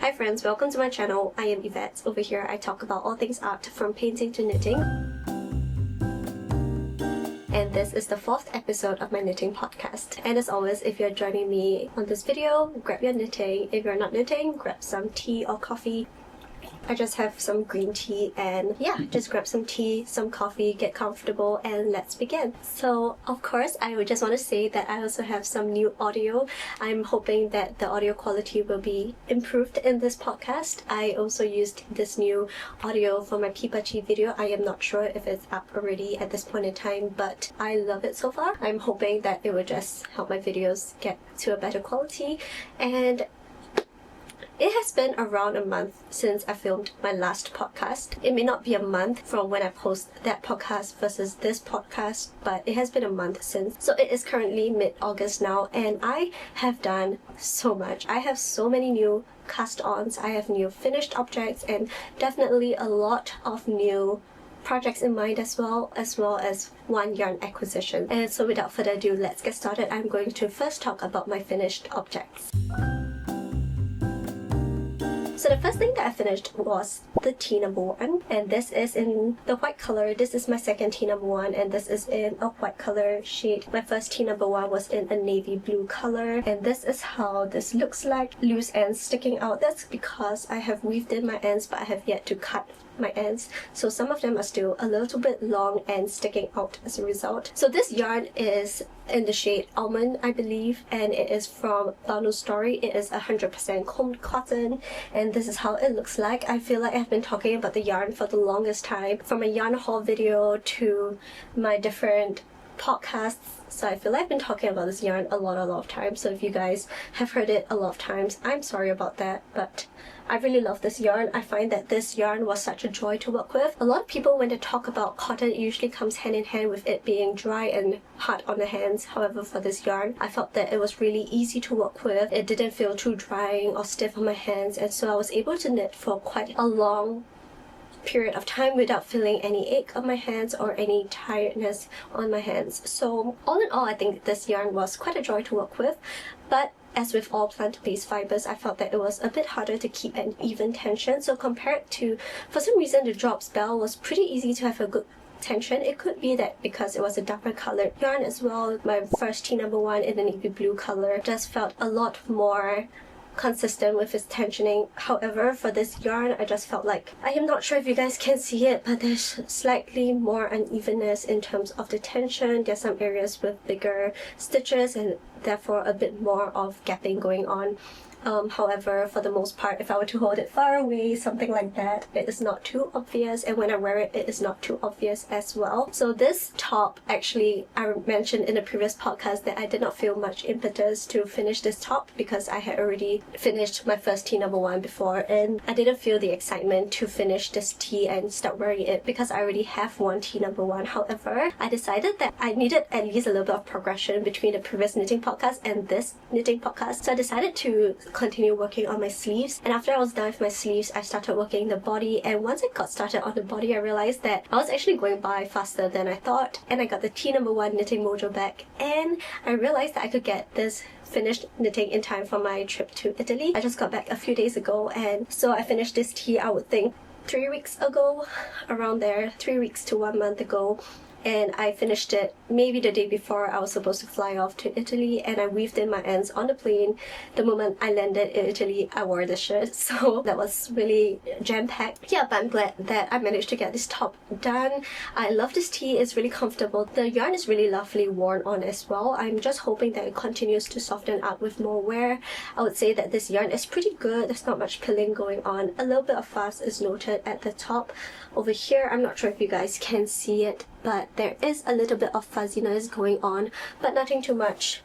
Hi friends, welcome to my channel. I am Yvette. Over here I talk about all things art from painting to knitting. And this is the 4th episode of my knitting podcast. And as always, if you're joining me on this video, grab your knitting. If you're not knitting, grab some tea or coffee. I just have some green tea and yeah, just grab some tea, some coffee, get comfortable, and let's begin. So of course, I would just want to say that I also have some new audio. I'm hoping that the audio quality will be improved in this podcast. I also used this new audio for my pippa video. I am not sure if it's up already at this point in time, but I love it so far. I'm hoping that it will just help my videos get to a better quality. And it has been around a month since I filmed my last podcast. It may not be a month from when I post that podcast versus this podcast, but it has been a month since. So it is currently mid-August now, and I have done so much. I have so many new cast-ons, I have new finished objects, and definitely a lot of new projects in mind as well as one yarn acquisition. And so without further ado, let's get started. I'm going to first talk about my finished objects. So the first thing that I finished was the tea number 1, and this is in the white color. This is my second tea number 1, and this is in a white color shade. My first tea number 1 was in a navy blue color, and this is how this looks like. Loose ends sticking out. That's because I have weaved in my ends, but I have yet to cut my ends, so some of them are still a little bit long and sticking out as a result. So this yarn is in the shade almond, I believe, and it is from Banul Story. It is 100% combed cotton, and this is how it looks like. I feel like I've been talking about the yarn for the longest time, from a yarn haul video to my different podcasts. So I feel like I've been talking about this yarn a lot of times. So if you guys have heard it a lot of times, I'm sorry about that, but I really love this yarn. I find that this yarn was such a joy to work with. A lot of people, when they talk about cotton, it usually comes hand in hand with it being dry and hard on the hands. However, for this yarn, I felt that it was really easy to work with. It didn't feel too drying or stiff on my hands, and so I was able to knit for quite a long period of time without feeling any ache on my hands or any tiredness on my hands. So all in all, I think this yarn was quite a joy to work with, but as with all plant-based fibers, I felt that it was a bit harder to keep an even tension. So compared to, for some reason, the drop spell was pretty easy to have a good tension. It could be that because it was a darker colored yarn as well. My first tea number 1 in the navy blue color just felt a lot more consistent with its tensioning. However, for this yarn, I just felt like, I am not sure if you guys can see it, but there's slightly more unevenness in terms of the tension. There's some areas with bigger stitches and therefore a bit more of gapping going on. However, for the most part, if I were to hold it far away, something like that, it is not too obvious, and when I wear it, it is not too obvious as well. So this top, actually, I mentioned in a previous podcast that I did not feel much impetus to finish this top because I had already finished my first tea number 1 before, and I didn't feel the excitement to finish this tea and start wearing it because I already have one tea number 1. However, I decided that I needed at least a little bit of progression between the previous knitting podcast and this knitting podcast, so I decided to continue working on my sleeves. And after I was done with my sleeves, I started working the body, and once I got started on the body, I realized that I was actually going by faster than I thought, and I got the tea number 1 knitting mojo back, and I realized that I could get this finished knitting in time for my trip to Italy. I just got back a few days ago, and so I finished this tea, I would think 3 weeks ago, around there, 3 weeks to 1 month ago. And I finished it maybe the day before I was supposed to fly off to Italy, and I weaved in my ends on the plane. The moment I landed in Italy, I wore the shirt, so that was really jam-packed. Yeah, but I'm glad that I managed to get this top done. I love this tee, it's really comfortable. The yarn is really lovely worn on as well. I'm just hoping that it continues to soften out with more wear. I would say that this yarn is pretty good. There's not much pilling going on. A little bit of fuzz is noted at the top. Over here, I'm not sure if you guys can see it, but there is a little bit of fuzziness going on, but nothing too much.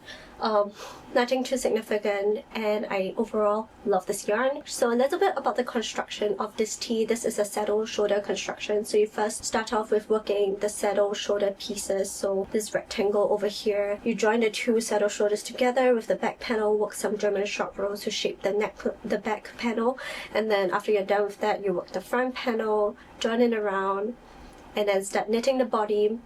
Nothing too significant, and I overall love this yarn. So a little bit about the construction of this tee. This is a saddle shoulder construction. So you first start off with working the saddle shoulder pieces. So this rectangle over here, you join the 2 saddle shoulders together with the back panel, work some German short rows to shape the back panel, and then after you're done with that, you work the front panel, join it around, and then start knitting the body.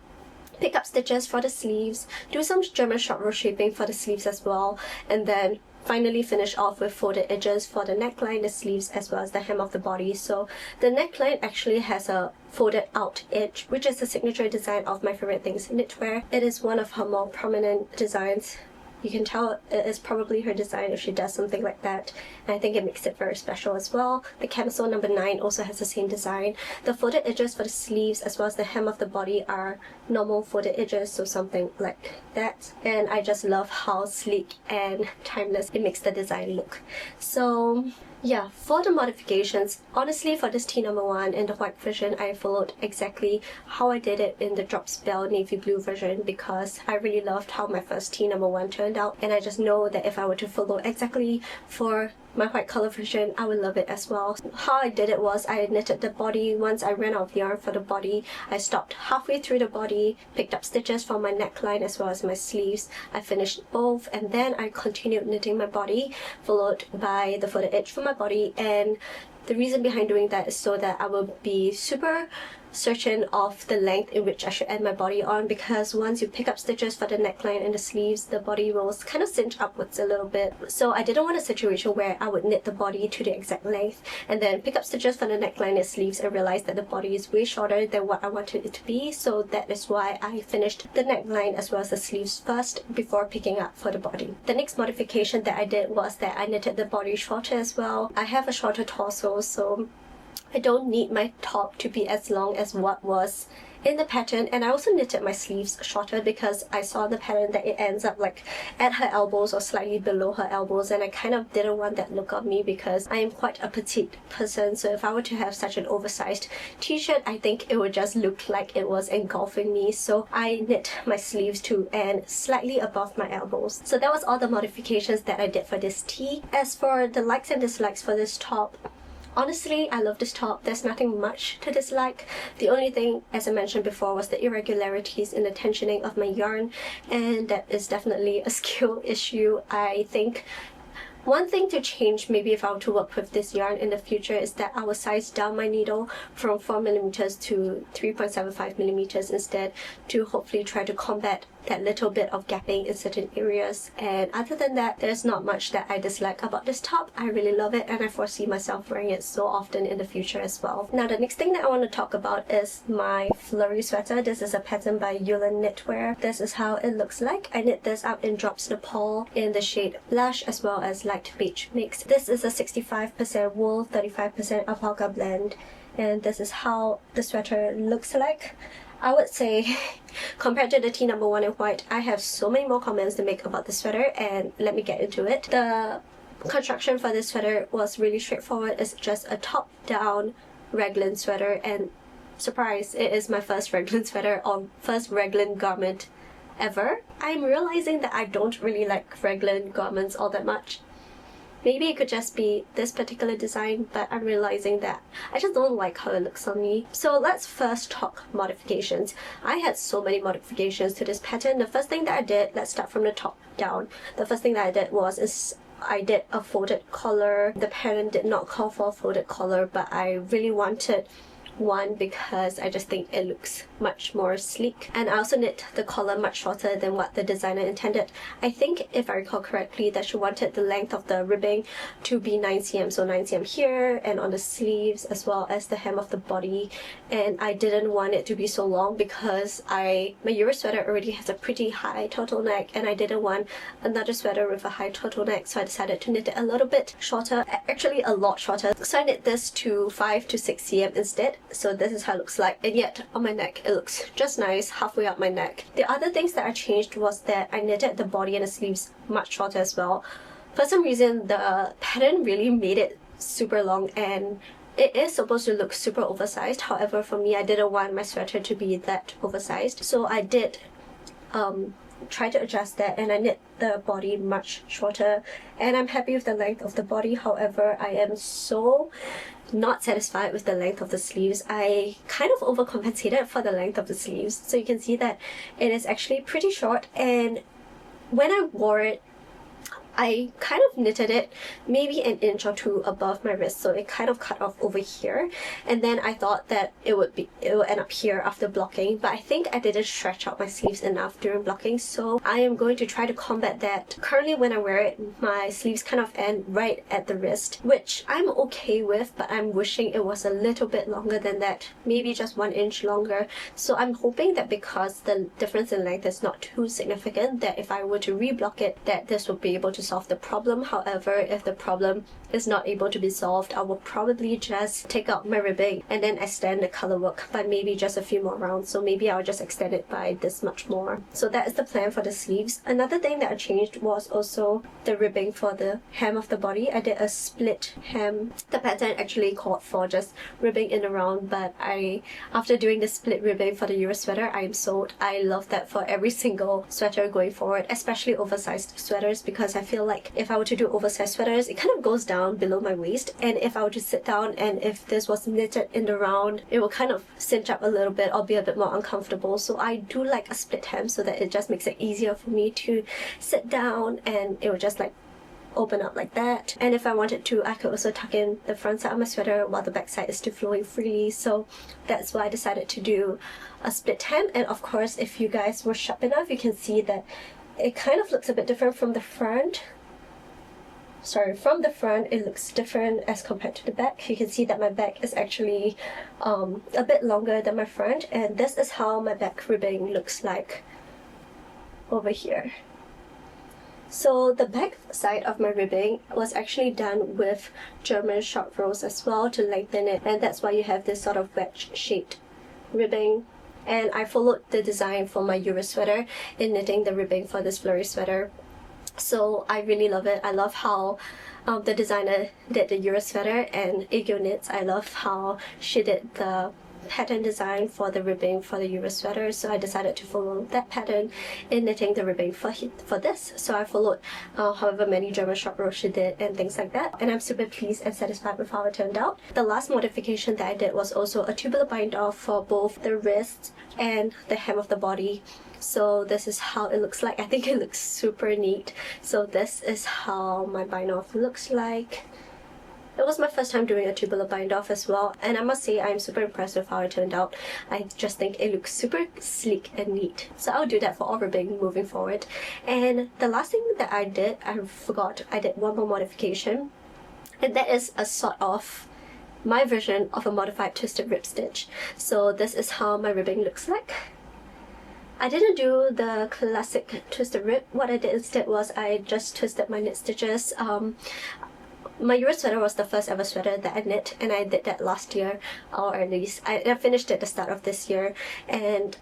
Pick up stitches for the sleeves, do some German short row shaping for the sleeves as well, and then finally finish off with folded edges for the neckline, the sleeves, as well as the hem of the body. So the neckline actually has a folded out edge, which is the signature design of My Favorite Things knitwear. It is one of her more prominent designs. You can tell it is probably her design if she does something like that, and I think it makes it very special as well. The camisole number 9 also has the same design. The folded edges for the sleeves as well as the hem of the body are normal folded edges, so something like that. And I just love how sleek and timeless it makes the design look. So yeah, for the modifications, honestly for this tee number 1 in the white version, I followed exactly how I did it in the drop spell navy blue version because I really loved how my first tee number 1 turned out, and I just know that if I were to follow exactly for my white color version, I would love it as well. How I did it was I knitted the body. Once I ran out of yarn for the body, I stopped halfway through the body, picked up stitches for my neckline as well as my sleeves. I finished both, and then I continued knitting my body, followed by the folded edge for my body. And the reason behind doing that is so that I will be super certain of the length in which I should end my body on, because once you pick up stitches for the neckline and the sleeves, the body will kind of cinch upwards a little bit. So I didn't want a situation where I would knit the body to the exact length and then pick up stitches for the neckline and sleeves and realize that the body is way shorter than what I wanted it to be. So that is why I finished the neckline as well as the sleeves first before picking up for the body. The next modification that I did was that I knitted the body shorter as well. I have a shorter torso, so I don't need my top to be as long as what was in the pattern, and I also knitted my sleeves shorter because I saw the pattern that it ends up like at her elbows or slightly below her elbows, and I kind of didn't want that look on me because I am quite a petite person. So if I were to have such an oversized t-shirt, I think it would just look like it was engulfing me. So I knit my sleeves to end slightly above my elbows. So that was all the modifications that I did for this tee. As for the likes and dislikes for this top, honestly, I love this top. There's nothing much to dislike. The only thing, as I mentioned before, was the irregularities in the tensioning of my yarn, and that is definitely a skill issue. I think one thing to change, maybe if I were to work with this yarn in the future, is that I will size down my needle from 4mm to 3.75mm instead, to hopefully try to combat that little bit of gapping in certain areas. And other than that, there's not much that I dislike about this top. I really love it, and I foresee myself wearing it so often in the future as well. Now the next thing that I want to talk about is my flurry sweater. This is a pattern by Yulin Knitwear. This is how it looks like. I knit this out in Drops Nepal in the shade Blush as well as Light Beige mix. This is a 65% wool, 35% alpaca blend, and this is how the sweater looks like. I would say, compared to the tee number 1 in white, I have so many more comments to make about the sweater, and let me get into it. The construction for this sweater was really straightforward. It's just a top-down raglan sweater, and surprise, it is my first raglan sweater or first raglan garment ever. I'm realizing that I don't really like raglan garments all that much. Maybe it could just be this particular design, but I'm realizing that I just don't like how it looks on me. So let's first talk modifications. I had so many modifications to this pattern. The first thing that I did, let's start from the top down. The first thing that I did was I did a folded collar. The pattern did not call for a folded collar, but I really wanted one because I just think it looks much more sleek. And I also knit the collar much shorter than what the designer intended. I think, if I recall correctly, that she wanted the length of the ribbing to be 9cm, so 9cm here and on the sleeves as well as the hem of the body. And I didn't want it to be so long because my Euro sweater already has a pretty high turtleneck, and I didn't want another sweater with a high turtleneck, so I decided to knit it a little bit shorter, actually a lot shorter. So I knit this to 5 to 6cm instead. So this is how it looks like, and yet on my neck it looks just nice halfway up my neck. The other things that I changed was that I knitted the body and the sleeves much shorter as well. For some reason, the pattern really made it super long, and it is supposed to look super oversized. However, for me, I didn't want my sweater to be that oversized, so I did try to adjust that, and I knit the body much shorter, and I'm happy with the length of the body. However, I am so not satisfied with the length of the sleeves. I kind of overcompensated for the length of the sleeves, so you can see that it is actually pretty short, and when I wore it, I kind of knitted it maybe an inch or two above my wrist, so it kind of cut off over here, and then I thought that it would end up here after blocking, but I think I didn't stretch out my sleeves enough during blocking, so I am going to try to combat that. Currently when I wear it, my sleeves kind of end right at the wrist, which I'm okay with, but I'm wishing it was a little bit longer than that, maybe just 1 inch longer. So I'm hoping that because the difference in length is not too significant, that if I were to reblock it, that this will be able to solve the problem. However, if the problem is not able to be solved, I will probably just take out my ribbing and then extend the color work by maybe just a few more rounds. So maybe I'll just extend it by this much more. So that is the plan for the sleeves. Another thing that I changed was also the ribbing for the hem of the body. I did a split hem. The pattern actually called for just ribbing in around, but after doing the split ribbing for the Euro sweater, I am sold. I love that for every single sweater going forward, especially oversized sweaters, because I feel like if I were to do oversized sweaters, it kind of goes down below my waist, and if I were to sit down and if this was knitted in the round, it will kind of cinch up a little bit or be a bit more uncomfortable. So I do like a split hem so that it just makes it easier for me to sit down, and it will just like open up like that. And if I wanted to, I could also tuck in the front side of my sweater while the back side is still flowing freely. So that's why I decided to do a split hem. And of course, if you guys were sharp enough, you can see that it kind of looks a bit different from the front. From the front it looks different as compared to the back. You can see that my back is actually a bit longer than my front, and this is how my back ribbing looks like over here. So the back side of my ribbing was actually done with German short rows as well to lengthen it, and that's why you have this sort of wedge shaped ribbing. And I followed the design for my Euro sweater in knitting the ribbing for this flurry sweater. So I really love it. I love how the designer did the Euro sweater, and Igyo Knits, I love how she did the pattern design for the ribbing for the Euro sweater. So I decided to follow that pattern in knitting the ribbing for this. So I followed however many German short rows she did and things like that, and I'm super pleased and satisfied with how it turned out. The last modification that I did was also a tubular bind off for both the wrist and the hem of the body. So this is how it looks like. I think it looks super neat. So this is how my bind off looks like. It was my first time doing a tubular bind off as well, and I must say I'm super impressed with how it turned out. I just think it looks super sleek and neat. So I'll do that for all ribbing moving forward. And the last thing that I did, I forgot, I did one more modification, and that is a sort of my version of a modified twisted rib stitch. So this is how my ribbing looks like. I didn't do the classic twisted rib. What I did instead was I just twisted my knit stitches. My Euro sweater was the first ever sweater that I knit, and I did that last year, or at least I finished it at the start of this year. And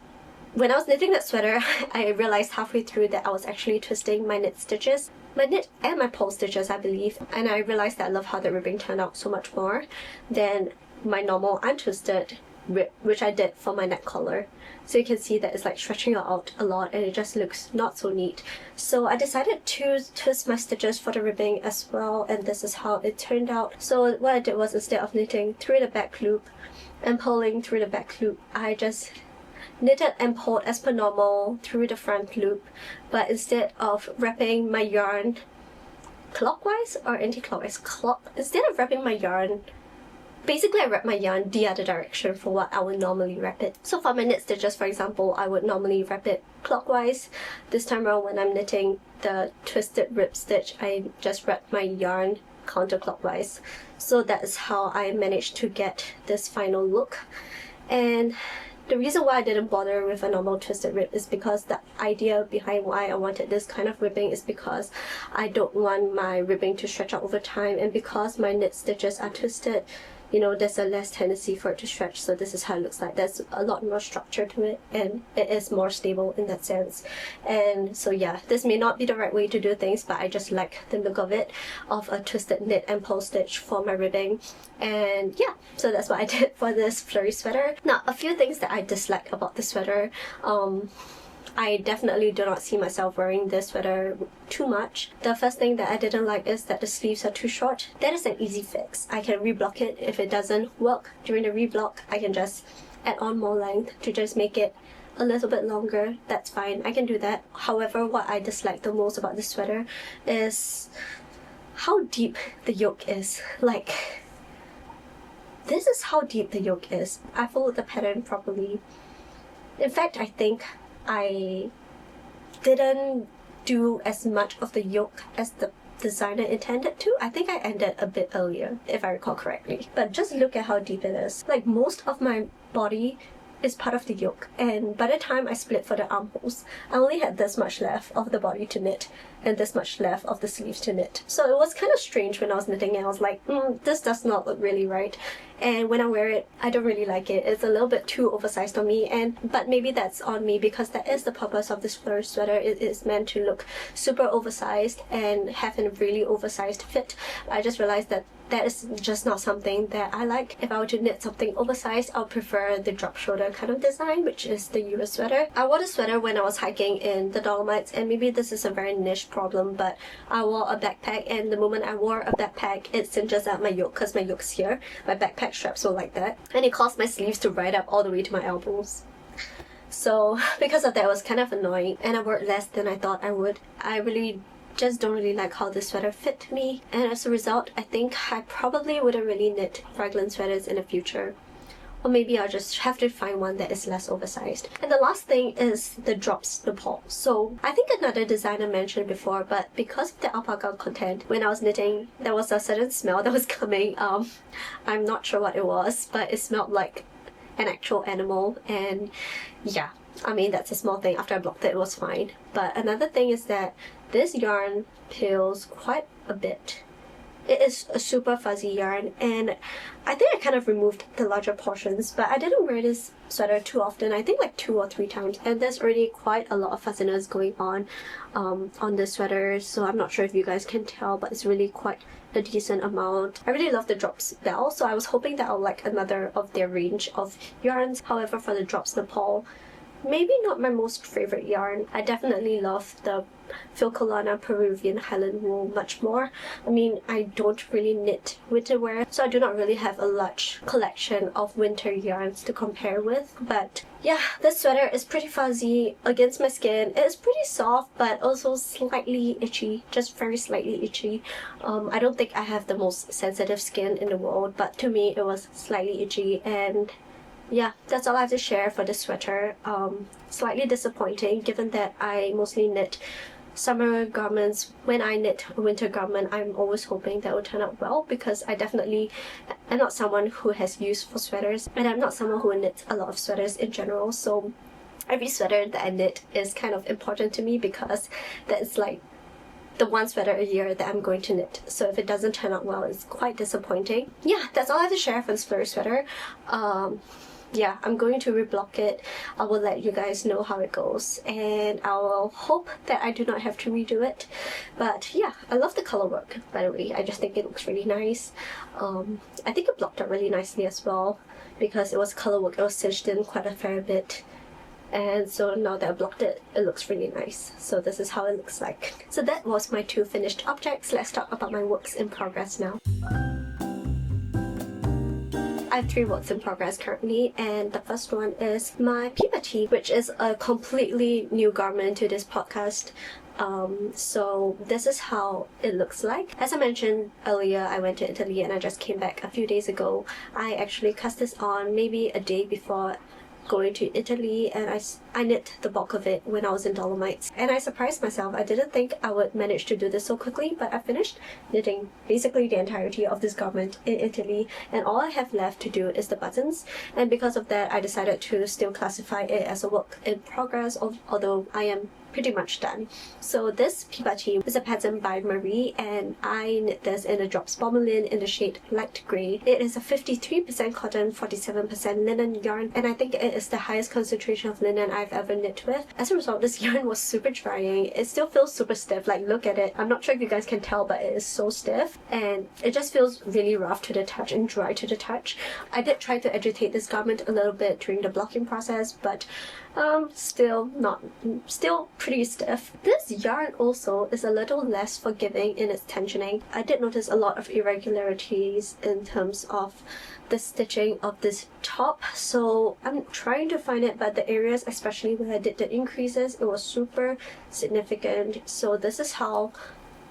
when I was knitting that sweater, I realized halfway through that I was actually twisting my knit stitches, my knit and my pole stitches, I believe, and I realized that I love how the ribbing turned out so much more than my normal untwisted rib, which I did for my neck collar. So you can see that it's like stretching out a lot, and it just looks not so neat. So I decided to twist my stitches for the ribbing as well, and this is how it turned out. So what I did was, instead of knitting through the back loop and pulling through the back loop, I just knitted and pulled as per normal through the front loop, but instead of wrapping my yarn clockwise or anti-clockwise, instead of wrapping my yarn, basically I wrap my yarn the other direction for what I would normally wrap it. So for my knit stitches, for example, I would normally wrap it clockwise. This time around, when I'm knitting the twisted rib stitch, I just wrap my yarn counterclockwise. So that is how I managed to get this final look. And the reason why I didn't bother with a normal twisted rib is because the idea behind why I wanted this kind of ribbing is because I don't want my ribbing to stretch out over time, and because my knit stitches are twisted, you know, there's a less tendency for it to stretch. So this is how it looks like. There's a lot more structure to it, and it is more stable in that sense. And so yeah, this may not be the right way to do things, but I just like the look of it, of a twisted knit and pole stitch for my ribbing. And yeah, so that's what I did for this flurry sweater. Now, a few things that I dislike about the sweater. I definitely do not see myself wearing this sweater too much. The first thing that I didn't like is that the sleeves are too short. That is an easy fix. I can reblock it. If it doesn't work during the reblock, I can just add on more length to just make it a little bit longer, that's fine. I can do that. However, what I dislike the most about this sweater is how deep the yoke is. Like, this is how deep the yoke is. I followed the pattern properly. In fact, I think I didn't do as much of the yoke as the designer intended to. I think I ended a bit earlier, if I recall correctly. But just look at how deep it is. Like, most of my body is part of the yoke, and by the time I split for the armholes, I only had this much left of the body to knit and this much left of the sleeves to knit. So it was kind of strange when I was knitting it. I was like, this does not look really right. And when I wear it, I don't really like it. It's a little bit too oversized on me, but maybe that's on me because that is the purpose of this flurry sweater. It is meant to look super oversized and have a really oversized fit. I just realized that that is just not something that I like. If I were to knit something oversized, I would prefer the drop shoulder kind of design, which is the US sweater. I wore the sweater when I was hiking in the Dolomites, and maybe this is a very niche problem, but I wore a backpack, and the moment I wore a backpack, it cinches up my yoke because my yoke's here. My backpack straps were like that, and it caused my sleeves to ride up all the way to my elbows. So because of that, it was kind of annoying, and I wore less than I thought I would. I really just don't really like how this sweater fit me, and as a result, I think I probably wouldn't really knit raglan sweaters in the future. Or maybe I'll just have to find one that is less oversized. And the last thing is the drops Nepal. So I think another designer mentioned before, but because of the alpaca content, when I was knitting, there was a certain smell that was coming. I'm not sure what it was, but it smelled like an actual animal, and yeah, I mean, that's a small thing. After I blocked it, it was fine. But another thing is that this yarn peels quite a bit. It is a super fuzzy yarn, and I think I kind of removed the larger portions, but I didn't wear this sweater too often. I think like 2 or 3 times, and there's already quite a lot of fuzziness going on this sweater, so I'm not sure if you guys can tell, but it's really quite a decent amount. I really love the drops bell, so I was hoping that I'll like another of their range of yarns. However, for the drops Nepal, maybe not my most favorite yarn. I definitely love the Filcolana Peruvian Highland wool much more. I mean, I don't really knit winter wear, so I do not really have a large collection of winter yarns to compare with. But yeah, this sweater is pretty fuzzy against my skin. It is pretty soft, but also slightly itchy, just very slightly itchy. I don't think I have the most sensitive skin in the world, but to me it was slightly itchy, and yeah, that's all I have to share for this sweater. Slightly disappointing given that I mostly knit summer garments. When I knit a winter garment, I'm always hoping that will turn out well, because I definitely am not someone who has use for sweaters, and I'm not someone who knits a lot of sweaters in general, so every sweater that I knit is kind of important to me, because that's like the one sweater a year that I'm going to knit. So if it doesn't turn out well, it's quite disappointing. Yeah, that's all I have to share for this flurry sweater. Yeah, I'm going to reblock it. I will let you guys know how it goes, and I will hope that I do not have to redo it. But yeah, I love the color work, by the way. I just think it looks really nice. I think it blocked out really nicely as well, because it was color work. It was stitched in quite a fair bit, and so now that I blocked it, it looks really nice. So this is how it looks like. So that was my 2 finished objects. Let's talk about my works in progress now. I have 3 works in progress currently, and the first one is my pippa tee, which is a completely new garment to this podcast. So this is how it looks like. As I mentioned earlier, I went to Italy and I just came back a few days ago. I actually cast this on maybe a day before going to Italy, and I knit the bulk of it when I was in Dolomites, and I surprised myself. I didn't think I would manage to do this so quickly, but I finished knitting basically the entirety of this garment in Italy, and all I have left to do is the buttons, and because of that I decided to still classify it as a work in progress, although I am pretty much done. So this pippa tee is a pattern by Marie, and I knit this in the drops bomull-lin in the shade light grey. It is a 53% cotton, 47% linen yarn, and I think it is the highest concentration of linen I've ever knit with. As a result, this yarn was super drying. It still feels super stiff. Like, look at it. I'm not sure if you guys can tell, but it is so stiff, and it just feels really rough to the touch and dry to the touch. I did try to agitate this garment a little bit during the blocking process, but still pretty stiff. This yarn also is a little less forgiving in its tensioning. I did notice a lot of irregularities in terms of the stitching of this top, so I'm trying to find it, but the areas, especially where I did the increases, it was super significant. So this is how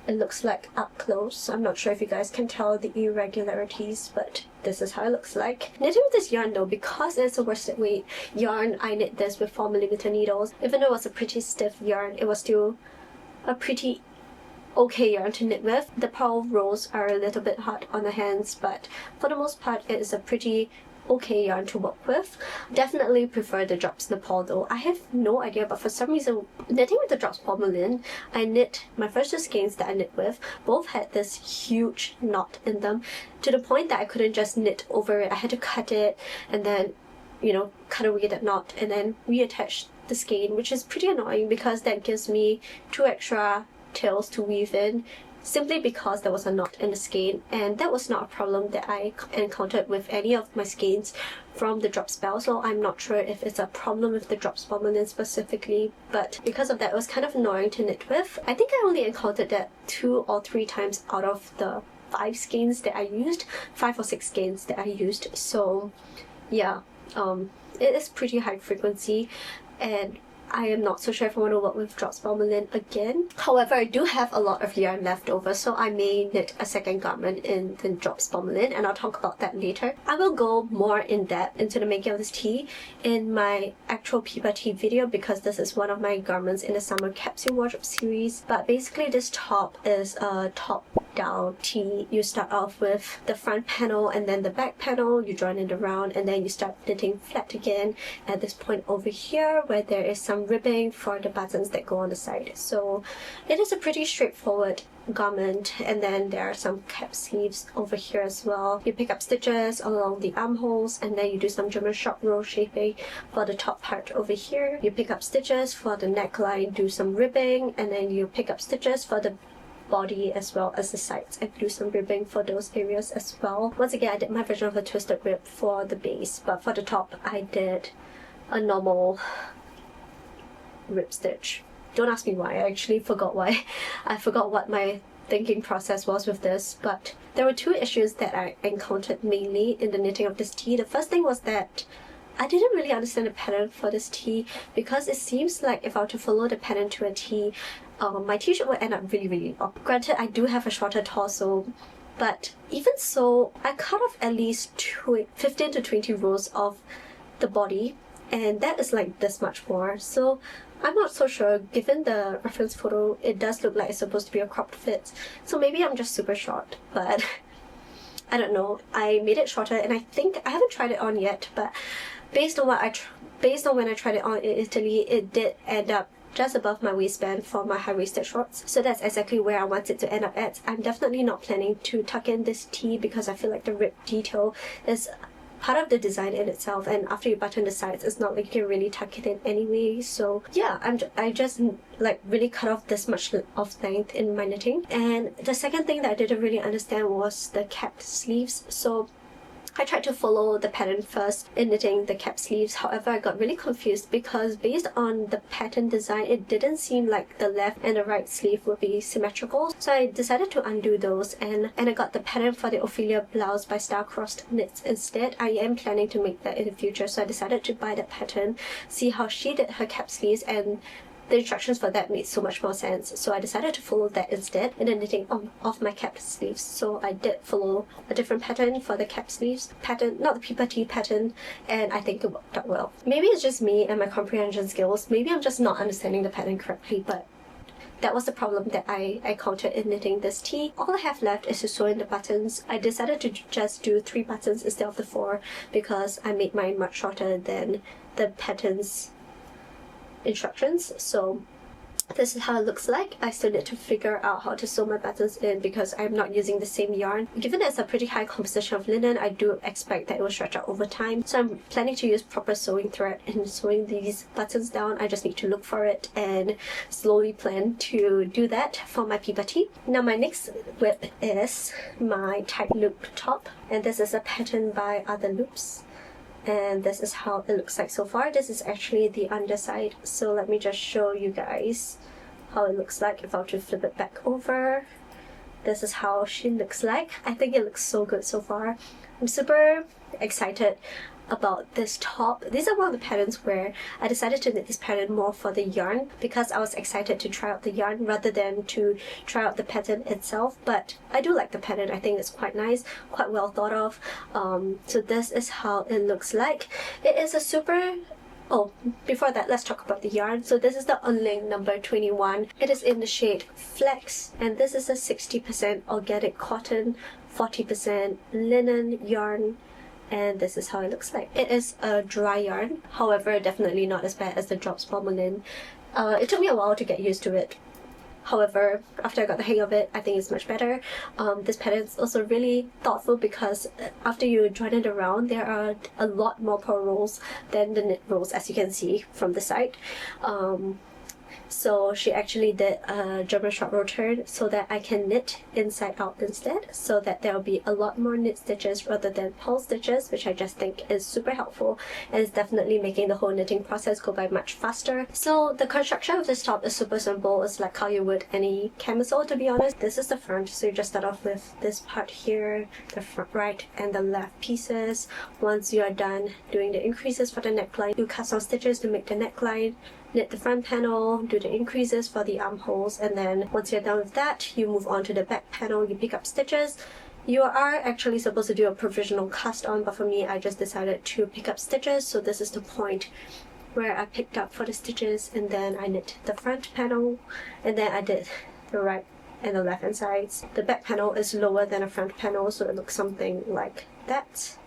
it looks like up close. I'm not sure if you guys can tell the irregularities, but this is how it looks like. Knitting with this yarn though, because it's a worsted weight yarn, I knit this with 4mm needles. Even though it was a pretty stiff yarn, it was still a pretty okay yarn to knit with. The pearl rolls are a little bit hard on the hands, but for the most part it is a pretty okay yarn to work with. Definitely prefer the drops Nepal though. I have no idea, but for some reason knitting with the drops bomull-lin, I knit my first two skeins that I knit with, both had this huge knot in them, to the point that I couldn't just knit over it. I had to cut it and then, you know, cut away that knot and then reattach the skein, which is pretty annoying because that gives me 2 extra tails to weave in, simply because there was a knot in the skein, and that was not a problem that I encountered with any of my skeins from the drop spell, so I'm not sure if it's a problem with the drops bomull-lin specifically, but because of that it was kind of annoying to knit with. I think I only encountered that 2 or 3 times out of the 5 skeins that I used, 5 or 6 skeins that I used, so yeah, it is pretty high frequency, and I am not so sure if I want to work with drops bomull-lin again. However, I do have a lot of yarn left over, so I may knit a second garment in the drops bomull-lin, and I'll talk about that later. I will go more in depth into the making of this tee in my actual pippa tee video, because this is one of my garments in the summer capsule wardrobe series. But basically this top is a top down tee. You start off with the front panel and then the back panel, you join it around, and then you start knitting flat again at this point over here where there is some ribbing for the buttons that go on the side. So it is a pretty straightforward garment, and then there are some cap sleeves over here as well. You pick up stitches along the armholes, and then you do some German short row shaping for the top part over here. You pick up stitches for the neckline, do some ribbing, and then you pick up stitches for the body as well as the sides and do some ribbing for those areas as well. Once again, I did my version of a twisted rib for the base, but for the top I did a normal rib stitch. Don't ask me why, I actually forgot why. I forgot what my thinking process was with this, but there were 2 issues that I encountered mainly in the knitting of this tee. The first thing was that I didn't really understand the pattern for this tee, because it seems like if I were to follow the pattern to a tee, my t-shirt would end up really long. Granted, I do have a shorter torso, but even so, I cut off at least 15 to 20 rows of the body, and that is like this much more. So I'm not so sure. Given the reference photo, it does look like it's supposed to be a cropped fit, so maybe I'm just super short, but I don't know. I made it shorter, and I think I haven't tried it on yet, but based on when I tried it on in Italy, it did end up just above my waistband for my high-waisted shorts. So that's exactly where I want it to end up at. I'm definitely not planning to tuck in this tee because I feel like the rib detail is part of the design in itself, and after you button the sides, it's not like you can really tuck it in anyway. So yeah, I just like really cut off this much of length in my knitting. And the second thing that I didn't really understand was the cap sleeves. So I tried to follow the pattern first in knitting the cap sleeves. However, I got really confused because based on the pattern design, it didn't seem like the left and the right sleeve would be symmetrical. So I decided to undo those, and I got the pattern for the Ophelia blouse by Star-Crossed Knits instead. I am planning to make that in the future, so I decided to buy that pattern, see how she did her cap sleeves, and the instructions for that made so much more sense, so I decided to follow that instead in the knitting of my cap sleeves. So I did follow a different pattern for the cap sleeves pattern, not the pippa tee pattern, and I think it worked out well. Maybe it's just me and my comprehension skills, maybe I'm just not understanding the pattern correctly, but that was the problem that I encountered in knitting this tee. All I have left is to sew in the buttons. I decided to just do 3 buttons instead of the 4 because I made mine much shorter than the pattern's instructions. So this is how it looks like. I still need to figure out how to sew my buttons in because I'm not using the same yarn. Given that it's a pretty high composition of linen, I do expect that it will stretch out over time. So I'm planning to use proper sewing thread in sewing these buttons down. I just need to look for it and slowly plan to do that for my pippa tee. Now my next whip is my tight loop top, and this is a pattern by Other Loops. and this is how it looks like so far. This is actually the underside, so let me just show you guys how it looks like. If I were to flip it back over, this is how she looks like. I think it looks so good so far. I'm super excited about this top. These are one of the patterns where I decided to knit this pattern more for the yarn because I was excited to try out the yarn rather than to try out the pattern itself. But I do like the pattern. I think it's quite nice, quite well thought of. So this is how it looks like. It is a super... Oh, before that, let's talk about the yarn. So this is the onling number 21. It is in the shade Flax, and this is a 60% organic cotton, 40% linen yarn, and this is how it looks like. It is a dry yarn, however definitely not as bad as the drops bomull-lin. It took me a while to get used to it. However, after I got the hang of it, I think it's much better. This pattern is also really thoughtful because after you join it around, there are a lot more purl rolls than the knit rolls, as you can see from the side. So she actually did a German short row turn so that I can knit inside out instead, so that there will be a lot more knit stitches rather than purl stitches, which I just think is super helpful and is definitely making the whole knitting process go by much faster. So the construction of this top is super simple. It's like how you would any camisole, to be honest. This is the front, so you just start off with this part here, the front right and the left pieces. Once you are done doing the increases for the neckline, you cut some stitches to make the neckline, knit the front panel, do the increases for the armholes, and then once you're done with that, you move on to the back panel, you pick up stitches. You are actually supposed to do a provisional cast on, but for me, I just decided to pick up stitches, so this is the point where I picked up for the stitches, and then I knit the front panel, and then I did the right and the left hand sides. The back panel is lower than the front panel, so it looks something like that.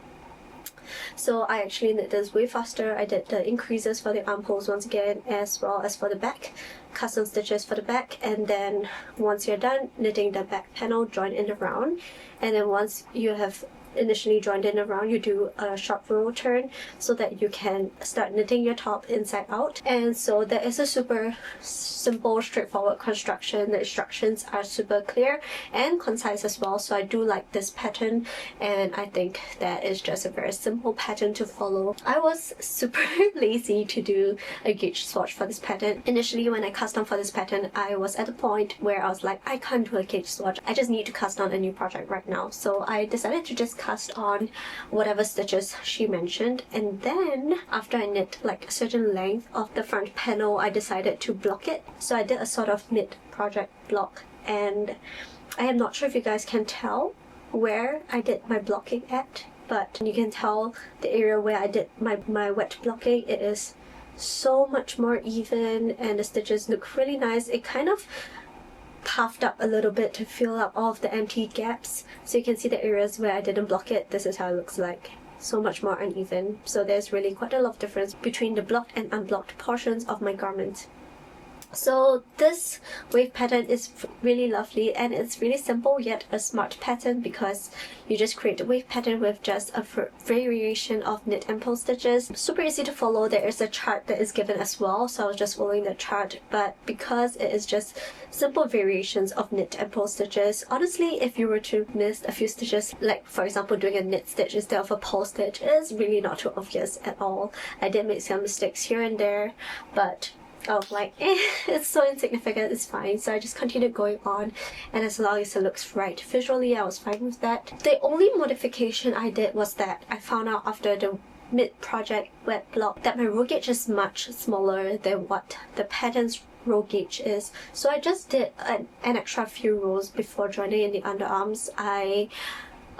So I actually knit this way faster. I did the increases for the armholes once again, as well as for the back, custom stitches for the back, and then once you're done knitting the back panel, join in around, and then once you have initially joined in around, you do a short row turn so that you can start knitting your top inside out. And so there is a super simple, straightforward construction. The instructions are super clear and concise as well, so I do like this pattern, and I think that is just a very simple pattern to follow. I was super lazy to do a gauge swatch for this pattern. Initially, when I cast on for this pattern, I was at a point where I was like, I can't do a gauge swatch, I just need to cast on a new project right now. So I decided to just cast on whatever stitches she mentioned, and then after I knit like a certain length of the front panel, I decided to block it. So I did a sort of mid-project block, and I am not sure if you guys can tell where I did my blocking at, but you can tell the area where I did my wet blocking. It is so much more even, and the stitches look really nice. It kind of puffed up a little bit to fill up all of the empty gaps, so you can see the areas where I didn't block it. This is how it looks like. So much more uneven. So there's really quite a lot of difference between the blocked and unblocked portions of my garment. So this wave pattern is really lovely, and it's really simple yet a smart pattern because you just create a wave pattern with just a variation of knit and purl stitches. Super easy to follow. There is a chart that is given as well, so I was just following the chart, but because it is just simple variations of knit and purl stitches, honestly, if you were to miss a few stitches, like for example doing a knit stitch instead of a purl stitch, it is really not too obvious at all. I did make some mistakes here and there, but I was like, it's so insignificant, it's fine. So I just continued going on, and as long as it looks right visually, I was fine with that. The only modification I did was that I found out after the mid-project wet block that my row gauge is much smaller than what the pattern's row gauge is. So I just did an extra few rows before joining in the underarms. I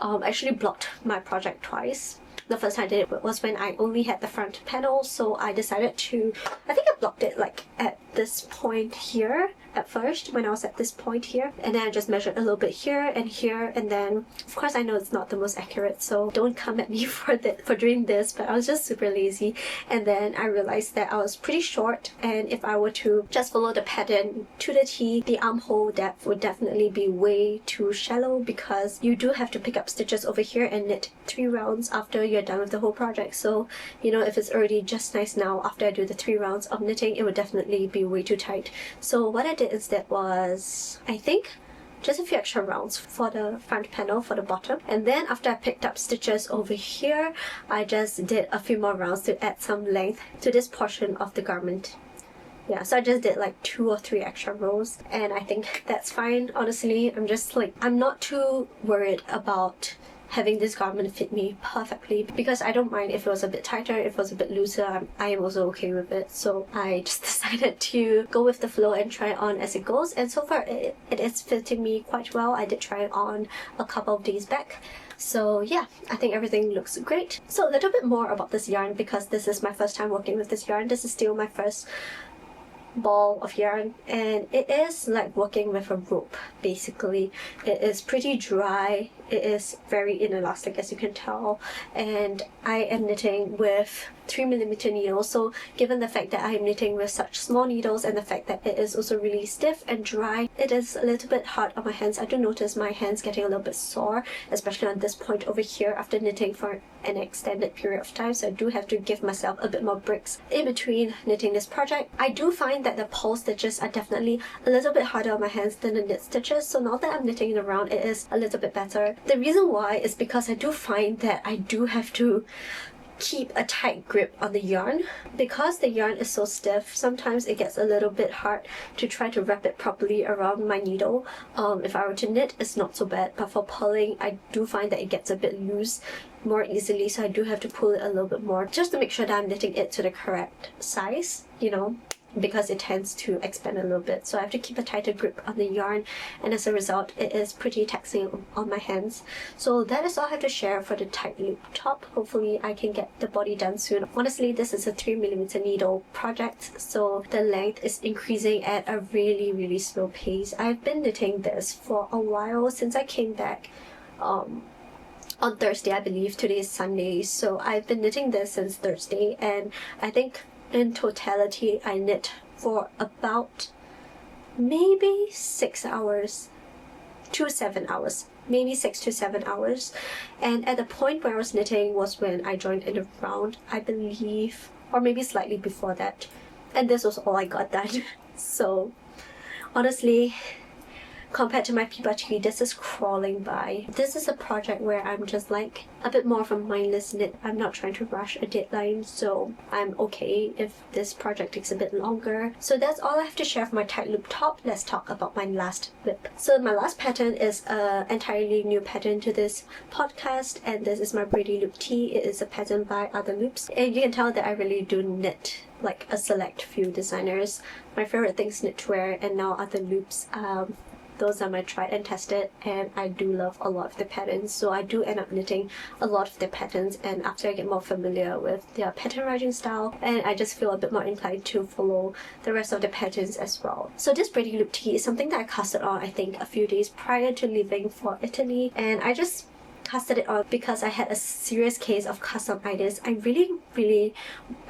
actually blocked my project twice. The first time I did it was when I only had the front panel, so I decided to, I think I blocked it like at this point here at first, when I was at this point here, and then I just measured a little bit here, and then of course I know it's not the most accurate, so don't come at me for doing this, but I was just super lazy. And then I realized that I was pretty short, and if I were to just follow the pattern to the T, the armhole depth would definitely be way too shallow, because you do have to pick up stitches over here and knit 3 rounds after you're done with the whole project. So you know, if it's already just nice now, after I do the 3 rounds of knitting, it would definitely be way too tight. So what I did instead was, I think, just a few extra rounds for the front panel for the bottom. And then after I picked up stitches over here, I just did a few more rounds to add some length to this portion of the garment. Yeah, so I just did like 2 or 3 extra rows, and I think that's fine. Honestly, I'm not too worried about having this garment fit me perfectly, because I don't mind if it was a bit tighter, if it was a bit looser, I am also okay with it. So I just decided to go with the flow and try it on as it goes, and so far it is fitting me quite well. I did try it on a couple of days back. So yeah, I think everything looks great. So a little bit more about this yarn, because this is my first time working with this yarn. This is still my first ball of yarn, and it is like working with a rope basically. It is pretty dry, it is very inelastic as you can tell, and I am knitting with 3mm needles. So given the fact that I am knitting with such small needles and the fact that it is also really stiff and dry, it is a little bit hard on my hands. I do notice my hands getting a little bit sore, especially on this point over here after knitting for an extended period of time. So I do have to give myself a bit more breaks in between knitting this project. I do find that the pole stitches are definitely a little bit harder on my hands than the knit stitches, so now that I'm knitting it around, it is a little bit better. The reason why is because I do find that I do have to keep a tight grip on the yarn. Because the yarn is so stiff, sometimes it gets a little bit hard to try to wrap it properly around my needle. If I were to knit, it's not so bad, but for pulling, I do find that it gets a bit loose more easily, so I do have to pull it a little bit more just to make sure that I'm knitting it to the correct size, you know, because it tends to expand a little bit. So I have to keep a tighter grip on the yarn, and as a result it is pretty taxing on my hands. So that is all I have to share for the tight loop top. Hopefully I can get the body done soon. Honestly, this is a 3mm needle project, so the length is increasing at a really slow pace. I've been knitting this for a while, since I came back on Thursday, I believe. Today is Sunday, so I've been knitting this since Thursday, and I think in totality I knit for about maybe 6 hours to 7 hours, maybe 6 to 7 hours. And at the point where I was knitting was when I joined in the round, I believe, or maybe slightly before that, and this was all I got done. So honestly, compared to my pippa tree, this is crawling by. This is a project where I'm just like a bit more of a mindless knit. I'm not trying to rush a deadline, so I'm okay if this project takes a bit longer. So that's all I have to share for my tight loop top. Let's talk about my last whip. So my last pattern is an entirely new pattern to this podcast, and this is my braidy loop tee. It is a pattern by Other Loops, and you can tell that I really do knit like a select few designers. My favorite things knitwear and now Other Loops. Those are my tried and tested, and I do love a lot of the patterns, so I do end up knitting a lot of the patterns. And after I get more familiar with their pattern writing style, and I just feel a bit more inclined to follow the rest of the patterns as well. So this braidy loop tee is something that I casted on I think a few days prior to leaving for Italy, and I just casted it on because I had a serious case of castonitis. I really,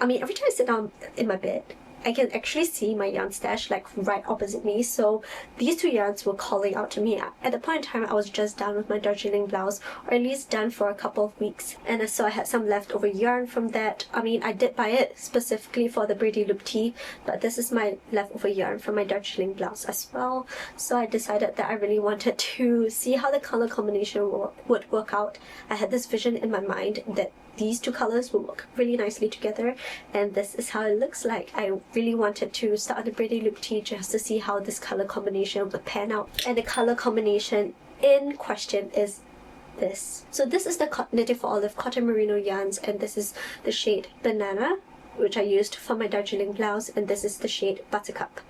I mean, every time I sit down in my bed, I can actually see my yarn stash like right opposite me, so these two yarns were calling out to me. At the point in time, I was just done with my Darjeeling blouse, or at least done for a couple of weeks, and so I had some leftover yarn from that. I mean, I did buy it specifically for the braidy loop tee, but this is my leftover yarn from my Darjeeling blouse as well. So I decided that I really wanted to see how the color combination would work out. I had this vision in my mind that these two colors will work really nicely together, and this is how it looks like. I really wanted to start on the braidy loop tee just to see how this color combination would pan out, and the color combination in question is this. So this is the Knitted for Olive cotton merino yarns, and this is the shade Banana, which I used for my Darjeeling blouse, and this is the shade Buttercup.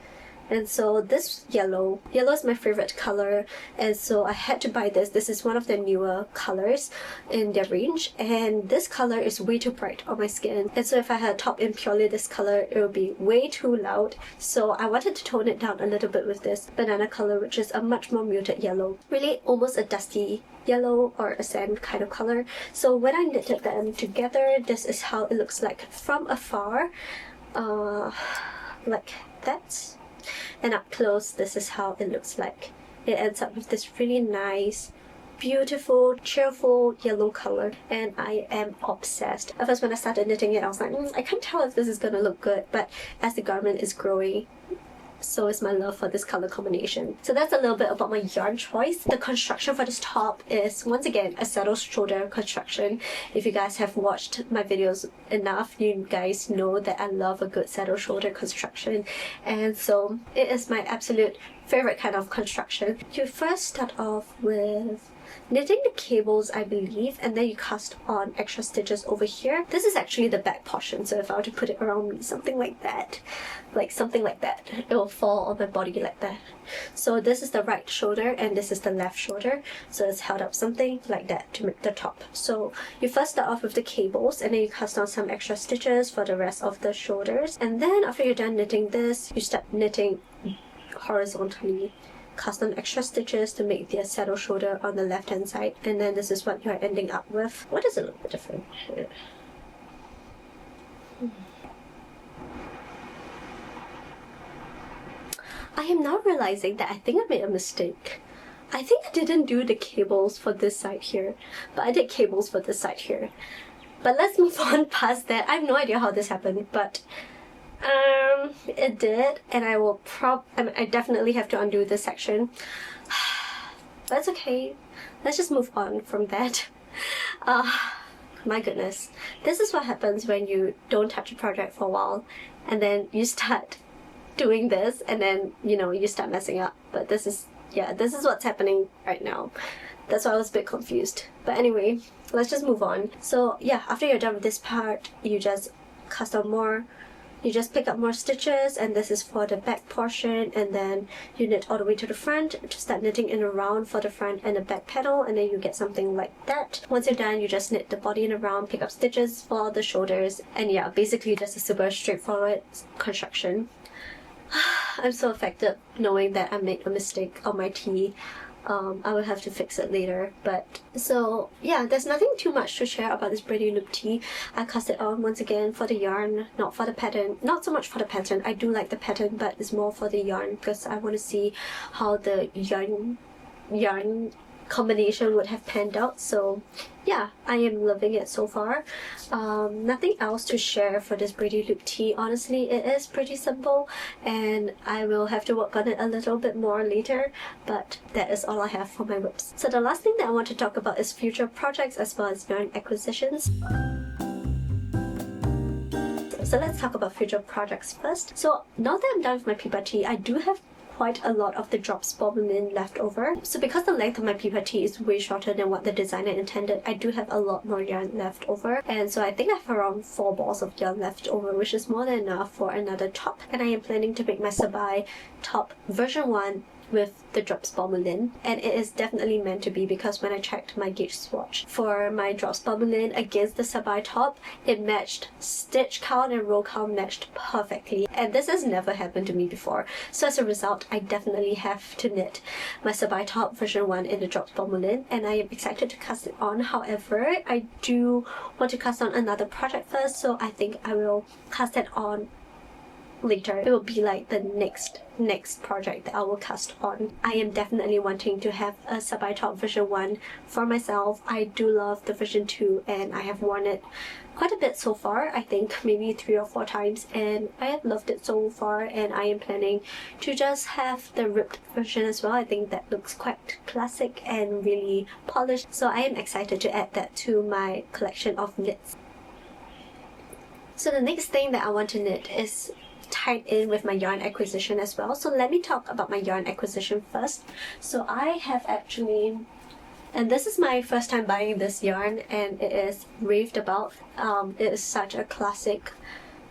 And so this yellow is my favorite color, and so I had to buy this. This is one of the newer colors in their range, and this color is way too bright on my skin, and so if I had a top in purely this color, it would be way too loud. So I wanted to tone it down a little bit with this banana color, which is a much more muted yellow, really almost a dusty yellow or a sand kind of color. So when I knitted them together, this is how it looks like from afar, like that. And up close, this is how it looks like. It ends up with this really nice, beautiful, cheerful yellow color, and I am obsessed. At first when I started knitting it, I was like, I can't tell if this is gonna look good, but as the garment is growing, so is my love for this color combination. So that's a little bit about my yarn choice. The construction for this top is once again a saddle shoulder construction. If you guys have watched my videos enough, you guys know that I love a good saddle shoulder construction, and so it is my absolute favorite kind of construction. You first start off with knitting the cables, I believe, and then you cast on extra stitches over here. This is actually the back portion, so if I were to put it around me, something like that, it will fall on my body like that. So this is the right shoulder and this is the left shoulder, so it's held up something like that to make the top. So you first start off with the cables and then you cast on some extra stitches for the rest of the shoulders, and then after you're done knitting this, you start knitting horizontally, cast on extra stitches to make the saddle shoulder on the left hand side, and then this is what you're ending up with. What is a little bit different here? I am now realizing that I think I made a mistake. I think I didn't do the cables for this side here, but I did cables for this side here. But let's move on past that. I have no idea how this happened, but it did, and I definitely have to undo this section. That's okay. Let's just move on from that. My goodness. This is what happens when you don't touch a project for a while, and then you start doing this, and then, you know, you start messing up. But this is what's happening right now. That's why I was a bit confused. But anyway, let's just move on. So yeah, after you're done with this part, you just cast on more. You just pick up more stitches, and this is for the back portion, and then you knit all the way to the front to start knitting in around for the front and the back panel, and then you get something like that. Once you're done, you just knit the body in around, pick up stitches for the shoulders, and yeah, basically just a super straightforward construction. I'm so affected knowing that I made a mistake on my tee. I will have to fix it later, but so yeah, there's nothing too much to share about this braidy loop tee. I cast it on once again for the yarn, not for the pattern, not so much for the pattern. I do like the pattern, but it's more for the yarn because I want to see how the yarn combination would have panned out. So yeah, I am loving it so far. Nothing else to share for this braidy loop tee. Honestly, it is pretty simple, and I will have to work on it a little bit more later, but that is all I have for my whips. So the last thing that I want to talk about is future projects as well as yarn acquisitions. So let's talk about future projects first. So now that I'm done with my pippa tee, I do have quite a lot of the drops bomull-lin left over. So because the length of my pippa tee is way shorter than what the designer intended, I do have a lot more yarn left over, and so I think I have around 4 balls of yarn left over, which is more than enough for another top. And I am planning to make my sabai top version 1 with the drops bomull-lin, and it is definitely meant to be because when I checked my gauge swatch for my drops bomull-lin against the sabai top, it matched. Stitch count and row count matched perfectly, and this has never happened to me before. So as a result, I definitely have to knit my sabai top version 1 in the drops bomull-lin, and I am excited to cast it on. However, I do want to cast on another project first, so I think I will cast it on later. It will be like the next project that I will cast on. I am definitely wanting to have a sabai top version 1 for myself. I do love the version 2, and I have worn it quite a bit so far. I think maybe 3 or 4 times, and I have loved it so far, and I am planning to just have the ripped version as well. I think that looks quite classic and really polished, so I am excited to add that to my collection of knits. So the next thing that I want to knit is tied in with my yarn acquisition as well. So let me talk about my yarn acquisition first. So I have actually, and this is my first time buying this yarn, and it is raved about. It is such a classic,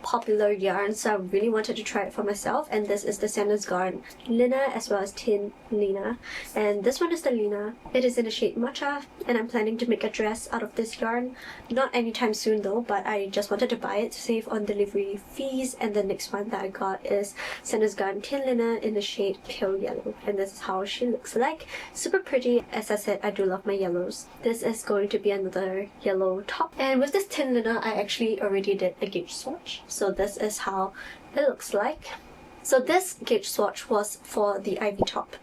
popular yarn, so I really wanted to try it for myself. And this is the Sanders Garn Lina as well as Tin Lina, and this one is the Lina. It is in the shade Matcha, and I'm planning to make a dress out of this yarn. Not anytime soon though, but I just wanted to buy it to save on delivery fees. And the next one that I got is Sanders Garn Tin Lina in the shade Pale Yellow, and this is how she looks like. Super pretty. As I said, I do love my yellows. This is going to be another yellow top, and with this Tin Lina I actually already did a gauge swatch. So this is how it looks like. So this gauge swatch was for the ivy top,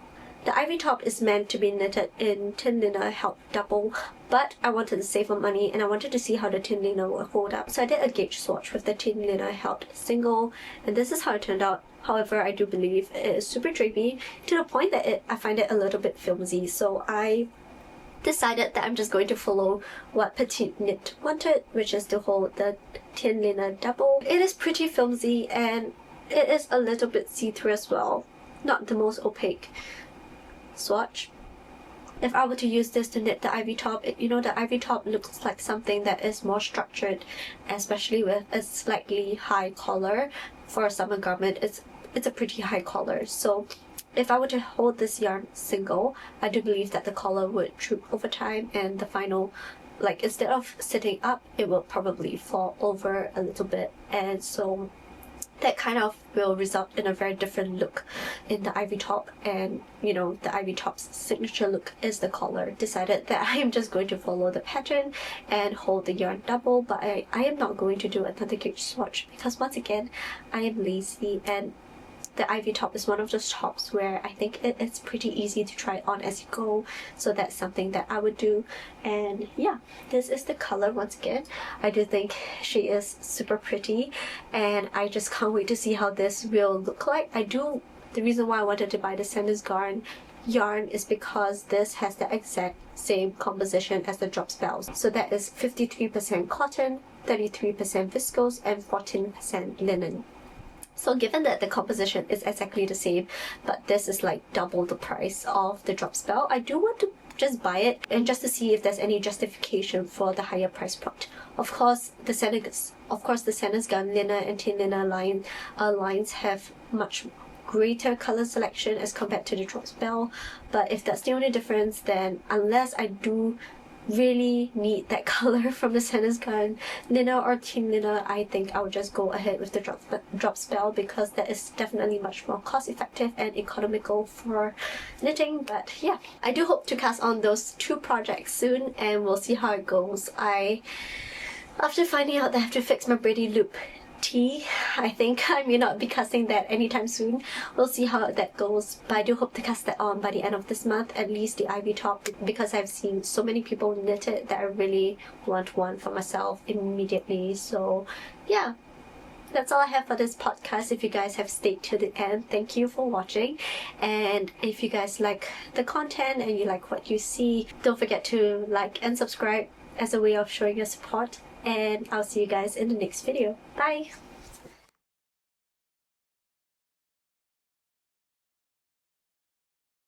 The ivy top is meant to be knitted in tin linen held double, but I wanted to save on money and I wanted to see how the tin linen would hold up. So I did a gauge swatch with the tin linen held single, and this is how it turned out. However, I do believe it is super drapey to the point that I find it a little bit flimsy. So I decided that I'm just going to follow what Petite Knit wanted, which is to hold the tin linen double. It is pretty flimsy and it is a little bit see-through as well. Not the most opaque swatch. If I were to use this to knit the ivy top, the ivy top looks like something that is more structured, especially with a slightly high collar. For a summer garment, it's a pretty high collar. So if I were to hold this yarn single, I do believe that the collar would droop over time and the final, like, instead of sitting up, it will probably fall over a little bit, and so that kind of will result in a very different look in the ivy top. And the ivy top's signature look is the collar. Decided that I am just going to follow the pattern and hold the yarn double, but I am not going to do another gauge swatch because once again I am lazy, and the ivy top is one of those tops where I think it's pretty easy to try on as you go, so that's something that I would do. And yeah, this is the color. Once again, I do think she is super pretty and I just can't wait to see how this will look like. The reason why I wanted to buy the Sanders yarn is because this has the exact same composition as the drop spells. So that is 53% cotton, 33% viscose and 14% linen. So given that the composition is exactly the same, but this is like double the price of the drop spell, I do want to just buy it and just to see if there's any justification for the higher price point. Of course, the Sanders gun linen and tin linen lines have much greater color selection as compared to the drop spell, but if that's the only difference, then unless I do really need that color from the Sanders gun linen or tin linen, I think I would just go ahead with the drop spell because that is definitely much more cost effective and economical for knitting. But yeah, I do hope to cast on those two projects soon and we'll see how it goes. After finding out that I have to fix my braidy loop tee, I think I may not be casting that anytime soon. We'll see how that goes, but I do hope to cast that on by the end of this month, at least the ivy top, because I've seen so many people knit it that I really want one for myself immediately. So yeah, that's all I have for this podcast. If you guys have stayed to the end, thank you for watching, and if you guys like the content and you like what you see, don't forget to like and subscribe as a way of showing your support. And I'll see you guys in the next video. Bye!